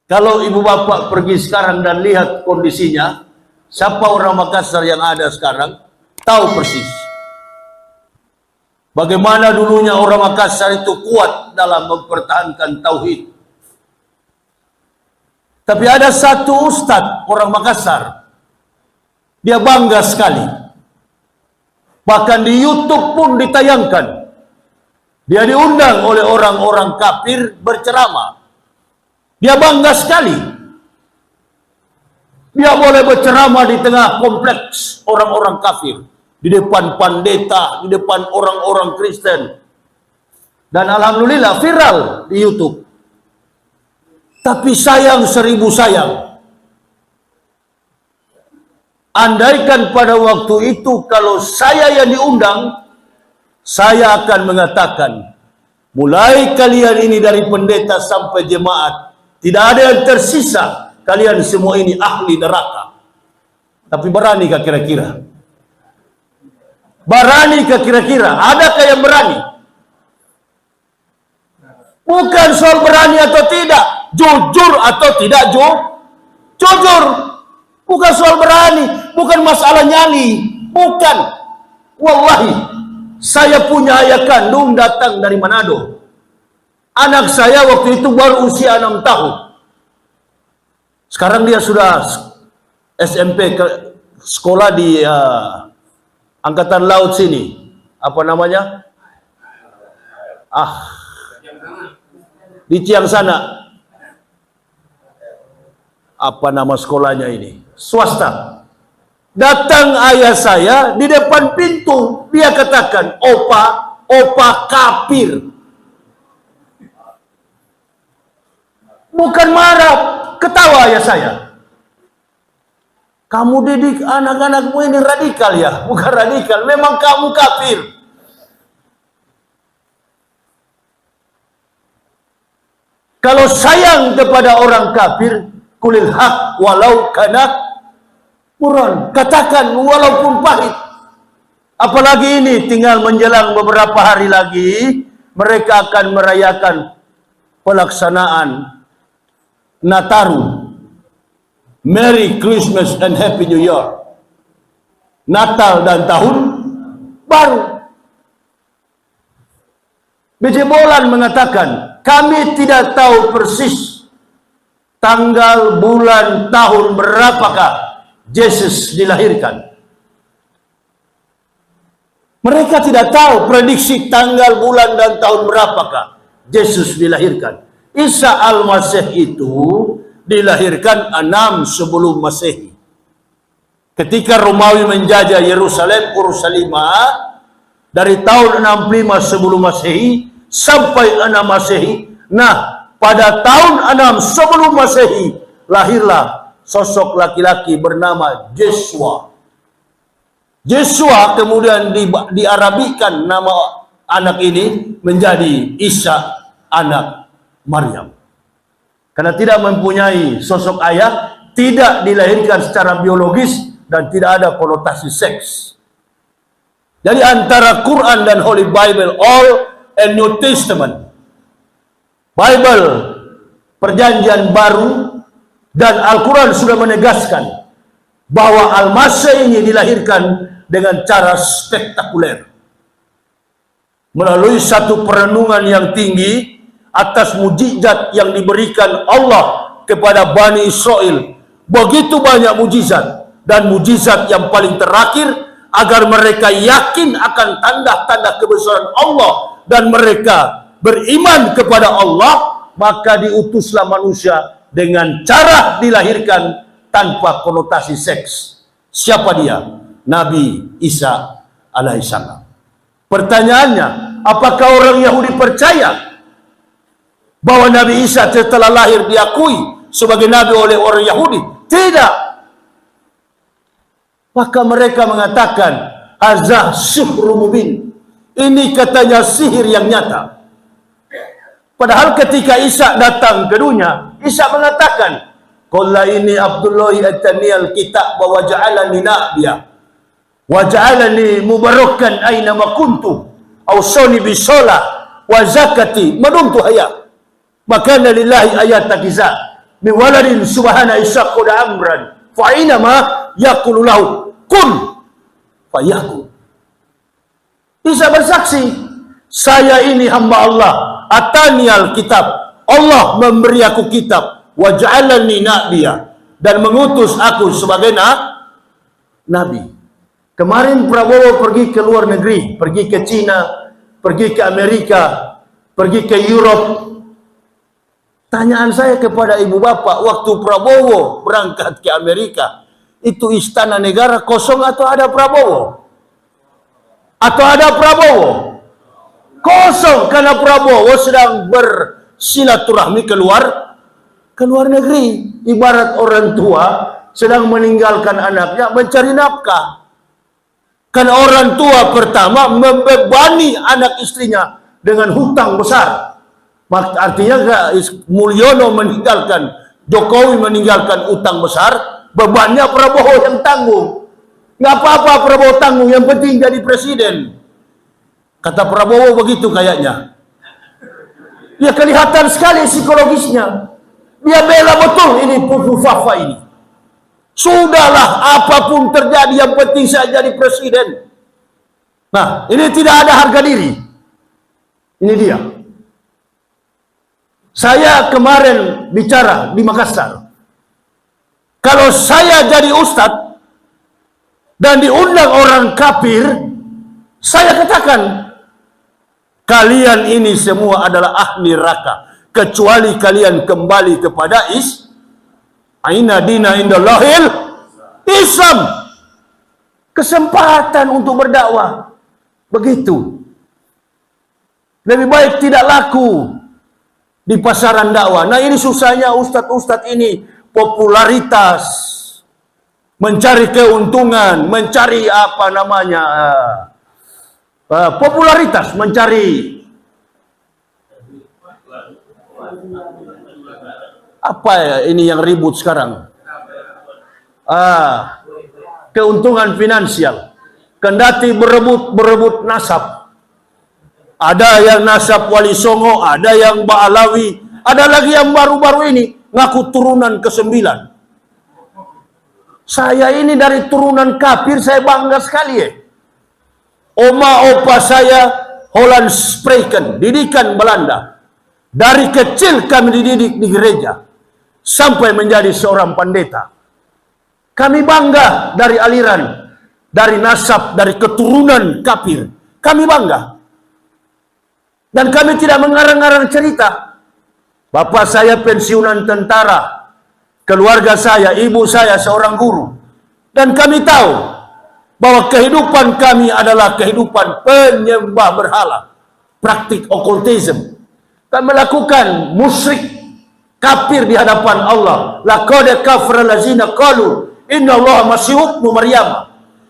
Kalau ibu bapak pergi sekarang dan lihat kondisinya, siapa orang Makassar yang ada sekarang, tahu persis. Bagaimana dulunya orang Makassar itu kuat dalam mempertahankan tauhid. Tapi ada satu ustadz orang Makassar, dia bangga sekali. Bahkan di YouTube pun ditayangkan. Dia diundang oleh orang-orang kafir berceramah. Dia bangga sekali. Dia boleh berceramah di tengah kompleks orang-orang kafir. Di depan pendeta, di depan orang-orang Kristen. Dan alhamdulillah viral di YouTube. Tapi sayang seribu sayang. Andaikan pada waktu itu kalau saya yang diundang, saya akan mengatakan, mulai kalian ini dari pendeta sampai jemaat, tidak ada yang tersisa. Kalian semua ini ahli neraka. Tapi beranikah kira-kira? Beranikah kira-kira? Adakah yang berani? Bukan soal berani atau tidak, jujur atau tidak jujur. Bukan soal berani, bukan masalah nyali, bukan. Wallahi, saya punya ayah kandung datang dari Manado. Anak saya waktu itu baru usia 6 tahun. Sekarang dia sudah SMP, sekolah di Angkatan Laut sini. Apa namanya? Di Ciang sana. Apa nama sekolahnya ini? Swasta. Datang ayah saya di depan pintu. Dia katakan, opa kafir. Bukan marah, ketawa ayah saya. Kamu didik anak-anakmu ini radikal ya? Bukan radikal, memang kamu kafir. Kalau sayang kepada orang kafir, kulil haq walau kana murran. Katakan walaupun pahit. Apalagi ini tinggal menjelang beberapa hari lagi, mereka akan merayakan pelaksanaan Nataru. Merry Christmas and Happy New Year. Natal dan tahun baru. B.J. Bolan mengatakan, kami tidak tahu persis tanggal, bulan, tahun berapakah Yesus dilahirkan. Mereka tidak tahu prediksi tanggal, bulan, dan tahun berapakah Yesus dilahirkan. Isa Al-Masih itu dilahirkan 6 sebelum Masehi. Ketika Romawi menjajah Yerusalem, Urushalima, dari tahun 65 sebelum Masehi sampai 6 Masehi. Nah, pada tahun 6 sebelum Masehi lahirlah sosok laki-laki bernama Yesua. Yesua kemudian diarabikan nama anak ini menjadi Isa anak Maryam. Karena tidak mempunyai sosok ayah, tidak dilahirkan secara biologis, dan tidak ada konotasi seks. Jadi antara Quran dan Holy Bible, Old and New Testament, Bible, Perjanjian Baru, dan Al-Quran sudah menegaskan bahwa Al-Masih ini dilahirkan dengan cara spektakuler. Melalui satu perenungan yang tinggi, atas mujizat yang diberikan Allah kepada Bani Israel. Begitu banyak mujizat. Dan mujizat yang paling terakhir, agar mereka yakin akan tanda-tanda kebesaran Allah. Dan mereka beriman kepada Allah, maka diutuslah manusia dengan cara dilahirkan tanpa konotasi seks. Siapa dia? Nabi Isa alaihissalam. Pertanyaannya, apakah orang Yahudi percaya bahwa Nabi Isa setelah lahir diakui sebagai Nabi oleh orang Yahudi? Tidak. Maka mereka mengatakan, azah sihru mubin. Ini katanya sihir yang nyata. Padahal ketika Isa datang ke dunia, Isa mengatakan, qala ini Abdullahi ataniyal kitab wa ja'alani nabiyya wa ja'alani mubarakan aina ma kuntu awsani bisalah wa zakati madumtu hayya. Maka lillahi ayat takizah. min waladin subhana isaqud amran fa inama yaqulu lahu kun fayakun. Isa bersaksi, saya ini hamba Allah, atani alkitab, Allah memberi aku kitab, wa ja'alani nabiyya, dan mengutus aku sebagai nabi. Kemarin Prabowo pergi ke luar negeri, pergi ke Cina, pergi ke Amerika, pergi ke Europe. Tanyaan saya kepada ibu bapak, waktu Prabowo berangkat ke Amerika, itu istana negara kosong atau ada Prabowo? Atau ada Prabowo? Kosong, karena Prabowo sedang bersilaturahmi keluar negeri. Ibarat orang tua sedang meninggalkan anaknya mencari nafkah. Kan orang tua pertama membebani anak istrinya dengan hutang besar. Artinya Mulyono meninggalkan, Jokowi meninggalkan utang besar, bebannya Prabowo yang tanggung. Nggak apa-apa Prabowo tanggung, yang penting jadi presiden. Kata Prabowo begitu kayaknya. Ya kelihatan sekali psikologisnya. Dia bela betul ini Pupu Fafa ini. Sudahlah, apapun terjadi, yang penting saya jadi presiden. Nah, ini tidak ada harga diri. Ini dia. Saya kemarin bicara di Makassar. Kalau saya jadi ustadz dan diundang orang kafir, saya katakan, kalian ini semua adalah ahli neraka, kecuali kalian kembali kepada Aina dina indallahil Islam. Kesempatan untuk berdakwah. Begitu. Lebih baik tidak laku di pasaran dakwah. Nah, ini susahnya ustadz-ustadz ini, popularitas, mencari keuntungan, mencari apa namanya, popularitas, mencari apa ya ini yang ribut sekarang, keuntungan finansial. Kendati berebut nasab, ada yang nasab Wali Songo, ada yang Ba'alawi, ada lagi yang baru-baru ini ngaku turunan ke-9. Saya ini dari turunan kafir, saya bangga sekali ya. Oma opa saya Holland Spreken, didikan Belanda. Dari kecil kami dididik di gereja sampai menjadi seorang pendeta. Kami bangga dari aliran, dari nasab, dari keturunan kafir. Kami bangga. Dan kami tidak mengarang-arang cerita. Bapak saya pensiunan tentara, keluarga saya, ibu saya seorang guru. Dan kami tahu bahwa kehidupan kami adalah kehidupan penyembah berhala. Praktik okultisme. Kami melakukan musyrik, kafir di hadapan Allah. Laqad kafara allazina qalu innallaha masiihun Maryam.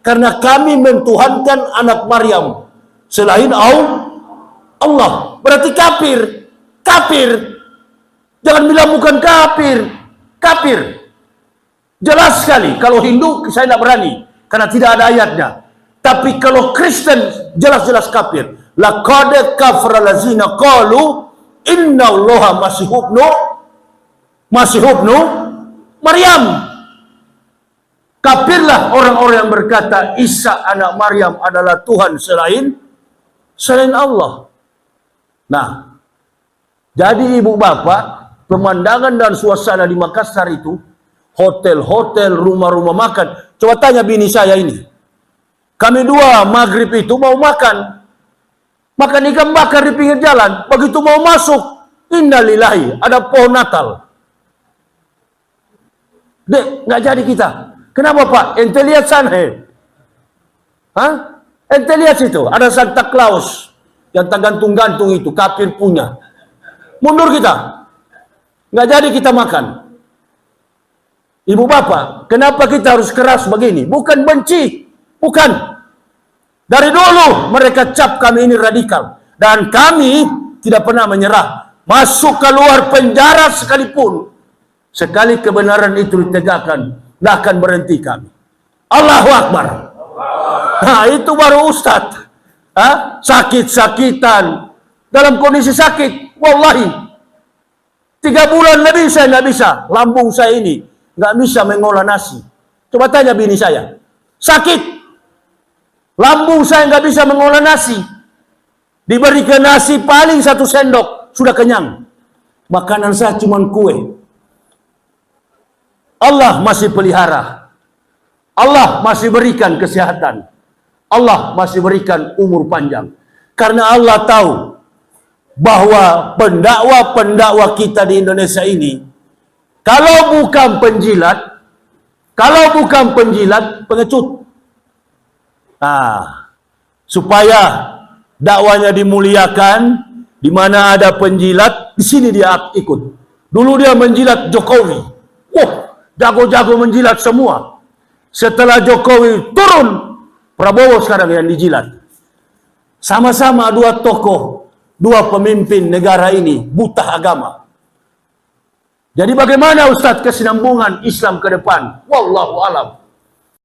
Karena kami mentuhankan anak Maryam selain Allah. Berarti kafir. Kafir. Jangan bilang bukan kafir. Kafir. Jelas sekali. Kalau Hindu saya tidak berani karena tidak ada ayatnya. Tapi kalau Kristen jelas-jelas kafir. Laqad kafara allazina qalu innallaha masiihun Maryam. Kafirlah orang-orang yang berkata Isa anak Maryam adalah Tuhan selain Allah. Nah, jadi ibu bapak, pemandangan dan suasana di Makassar itu, hotel-hotel, rumah-rumah makan. Coba tanya bini saya ini. Kami dua maghrib itu mau makan ikan bakar di pinggir jalan. Begitu mau masuk, innalillahi, ada pohon Natal. Dek, nggak jadi kita. Kenapa Pak? Ente lihat sana. Hah? Ente lihat situ, ada Santa Claus yang tergantung-gantung itu, kafir punya. Mundur kita. Nggak jadi kita makan. Ibu bapak, kenapa kita harus keras begini? Bukan benci. Bukan. Dari dulu mereka cap kami ini radikal. Dan kami tidak pernah menyerah. Masuk keluar penjara sekalipun. Sekali kebenaran itu ditegakkan, tidak akan berhenti kami. Allahu Akbar. Nah itu baru ustadz. Sakit-sakitan. Dalam kondisi sakit. Wallahi. 3 bulan lebih saya nggak bisa. Lambung saya ini nggak bisa mengolah nasi. Coba tanya bini saya. Sakit. Lambung saya nggak bisa mengolah nasi. Diberikan nasi paling 1 sendok. Sudah kenyang. Makanan saya cuma kue. Allah masih pelihara. Allah masih berikan kesehatan. Allah masih berikan umur panjang. Karena Allah tahu bahwa pendakwa-pendakwa kita di Indonesia ini, kalau bukan penjilat, pengecut. Supaya dakwanya dimuliakan, di mana ada penjilat, di sini dia ikut. Dulu dia menjilat Jokowi. Jago-jago menjilat semua. Setelah Jokowi turun, Prabowo sekarang yang dijilat. Sama-sama 2 tokoh, 2 pemimpin negara ini buta agama. Jadi bagaimana Ustadz kesinambungan Islam ke depan? Wallahu alam.